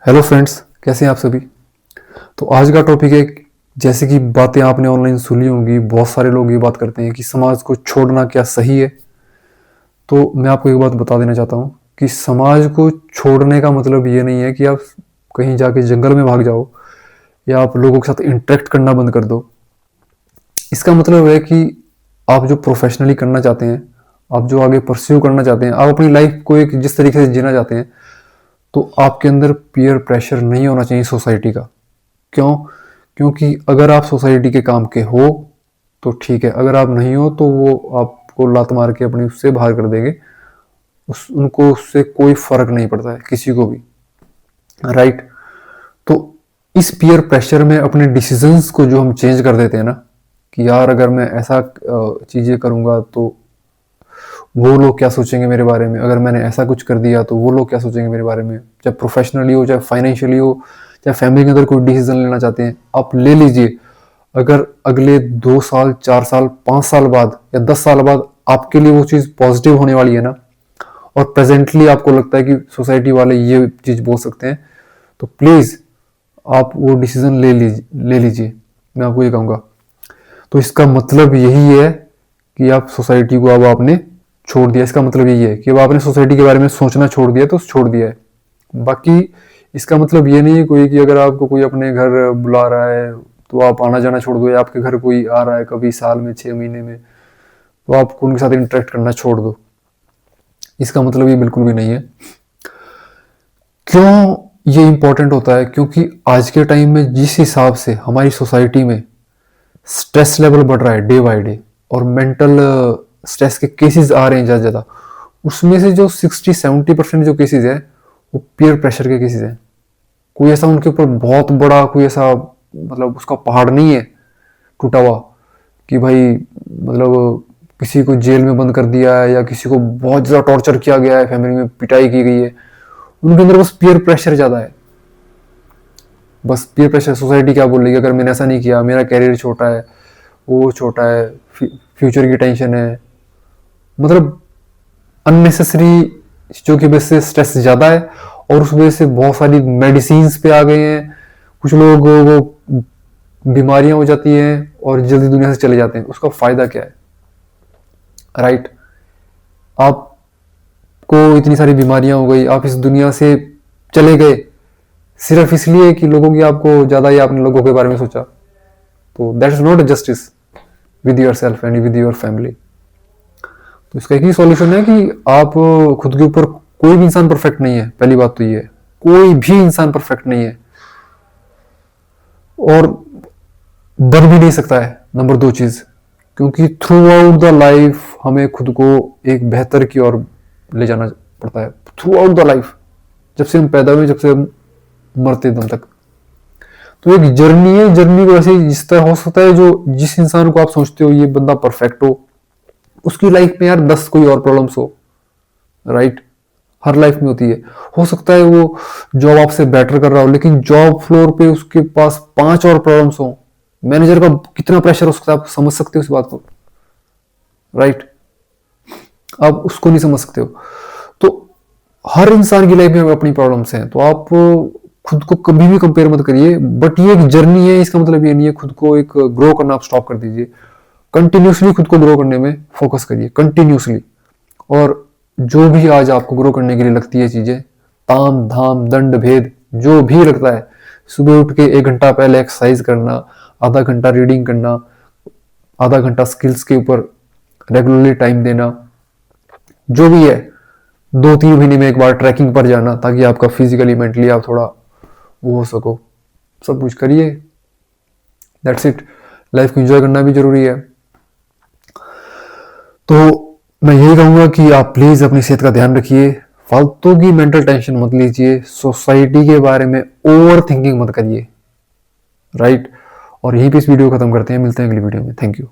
Hello friends, कैसे हैं आप सभी। तो आज का टॉपिक है, जैसे कि बातें आपने ऑनलाइन सुनी होंगी, बहुत सारे लोग ये बात करते हैं कि समाज को छोड़ना क्या सही है। तो मैं आपको एक बात बता देना चाहता हूँ कि समाज को छोड़ने का मतलब ये नहीं है कि आप कहीं जाके जंगल में भाग जाओ या आप लोगों के साथ इंटरेक्ट करना बंद कर दो। इसका मतलब है कि आप जो प्रोफेशनली करना चाहते हैं, आप जो आगे परस्यू करना चाहते हैं, आप अपनी लाइफ को एक जिस तरीके से जीना चाहते हैं, तो आपके अंदर पीयर प्रेशर नहीं होना चाहिए सोसाइटी का। क्यों? क्योंकि अगर आप सोसाइटी के काम के हो तो ठीक है, अगर आप नहीं हो तो वो आपको लात मार के अपनी उससे बाहर कर देंगे। उनको उससे कोई फर्क नहीं पड़ता है किसी को भी, राइट। तो इस पीयर प्रेशर में अपने डिसीजंस को जो हम चेंज कर देते हैं ना, कि यार अगर मैं ऐसा चीज़ें करूँगा तो वो लोग क्या सोचेंगे मेरे बारे में, अगर मैंने ऐसा कुछ कर दिया तो वो लोग क्या सोचेंगे मेरे बारे में। चाहे प्रोफेशनली हो, चाहे फाइनेंशियली हो, चाहे फैमिली के अंदर कोई डिसीजन लेना चाहते हैं, आप ले लीजिए। अगर अगले 2 साल, 4 साल, 5 साल बाद या 10 साल बाद आपके लिए वो चीज़ पॉजिटिव होने वाली है ना, और प्रेजेंटली आपको लगता है कि सोसाइटी वाले ये चीज़ बोल सकते हैं, तो प्लीज़ आप वो डिसीजन ले लीजिए। मैं आपको ये कहूँगा। तो इसका मतलब यही है कि आप सोसाइटी को अब आपने छोड़ दिया। इसका मतलब यही है कि अब आपने सोसाइटी के बारे में सोचना छोड़ दिया, तो छोड़ दिया है। बाकी इसका मतलब ये नहीं है कोई कि अगर आपको कोई अपने घर बुला रहा है तो आप आना जाना छोड़ दो, या आपके घर कोई आ रहा है कभी साल में 6 महीने में तो आप उनके साथ इंटरेक्ट करना छोड़ दो। इसका मतलब ये बिल्कुल भी नहीं है। क्यों ये इंपॉर्टेंट होता है? क्योंकि आज के टाइम में जिस हिसाब से हमारी सोसाइटी में स्ट्रेस लेवल बढ़ रहा है डे बाय डे, और मेंटल स्ट्रेस के केसेस आ रहे हैं ज़्यादा ज़्यादा, उसमें से जो 60-70% जो केसेस है वो पीयर प्रेशर के केसेस हैं। कोई ऐसा उनके ऊपर बहुत बड़ा कोई ऐसा मतलब उसका पहाड़ नहीं है टूटा हुआ कि भाई मतलब किसी को जेल में बंद कर दिया है या किसी को बहुत ज़्यादा टॉर्चर किया गया है, फैमिली में पिटाई की गई है। उनके अंदर बस पीयर प्रेशर ज़्यादा है। बस पीयर प्रेशर, सोसाइटी क्या बोल रही है, अगर मैंने ऐसा नहीं किया, मेरा कैरियर छोटा है, वो छोटा है, फ्यूचर की टेंशन है, मतलब अननेसेसरी चीज़ों की वजह से स्ट्रेस ज़्यादा है। और उस वजह से बहुत सारी मेडिसिन्स पे आ गए हैं। कुछ लोग वो बीमारियां हो जाती हैं और जल्दी दुनिया से चले जाते हैं। उसका फ़ायदा क्या है, राइट? आपको इतनी सारी बीमारियां हो गई, आप इस दुनिया से चले गए सिर्फ इसलिए कि लोगों की आपको ज़्यादा या आपने लोगों के बारे में सोचा। तो that is not justice with your self and with your family. तो इसका एक ही सॉल्यूशन है कि आप खुद के ऊपर, कोई भी इंसान परफेक्ट नहीं है। पहली बात तो ये है, कोई भी इंसान परफेक्ट नहीं है और बन भी नहीं सकता है। नंबर 2 चीज, क्योंकि थ्रू आउट द लाइफ हमें खुद को एक बेहतर की ओर ले जाना पड़ता है। थ्रू आउट द लाइफ, जब से हम पैदा हुए, जब से हम मरते दम तक। तो एक जर्नी है। जर्नी को ऐसे जिस तरह हो सकता है, जो जिस इंसान को आप सोचते हो ये बंदा परफेक्ट हो, उसकी लाइफ में यार 10 कोई और प्रॉब्लम्स हो, राइट? हर लाइफ में होती है। हो सकता है वो जॉब आपसे बेटर कर रहा हो, लेकिन जॉब फ्लोर पे उसके पास 5 और प्रॉब्लम्स हो। मैनेजर का कितना प्रेशर हो सकता है, आप समझ सकते हो इस बात को, राइट? आप उसको नहीं समझ सकते हो। तो हर इंसान की लाइफ में अपनी प्रॉब्लम्स हैं, तो आप खुद को कभी भी कंपेयर मत करिए। बट ये एक जर्नी है, इसका मतलब ये नहीं है खुद को एक ग्रो करना आप स्टॉप कर दीजिए। कंटिन्यूसली खुद को ग्रो करने में फोकस करिए, कंटिन्यूसली। और जो भी आज आपको ग्रो करने के लिए लगती है चीजें, ताम धाम दंड भेद जो भी लगता है, सुबह उठ के 1 घंटा पहले एक्सरसाइज करना, आधा घंटा रीडिंग करना, आधा घंटा स्किल्स के ऊपर रेगुलरली टाइम देना, जो भी है, 2-3 महीने में एक बार ट्रैकिंग पर जाना, ताकि आपका फिजिकली मेंटली आप थोड़ा वो हो सको। सब कुछ करिए, दैट्स इट। लाइफ को एंजॉय करना भी जरूरी है। तो मैं यही कहूंगा कि आप प्लीज अपनी सेहत का ध्यान रखिए, फालतू की मेंटल टेंशन मत लीजिए, सोसाइटी के बारे में ओवर थिंकिंग मत करिए, राइट? और यहीं पे इस वीडियो को खत्म करते हैं, मिलते हैं अगली वीडियो में। Thank you.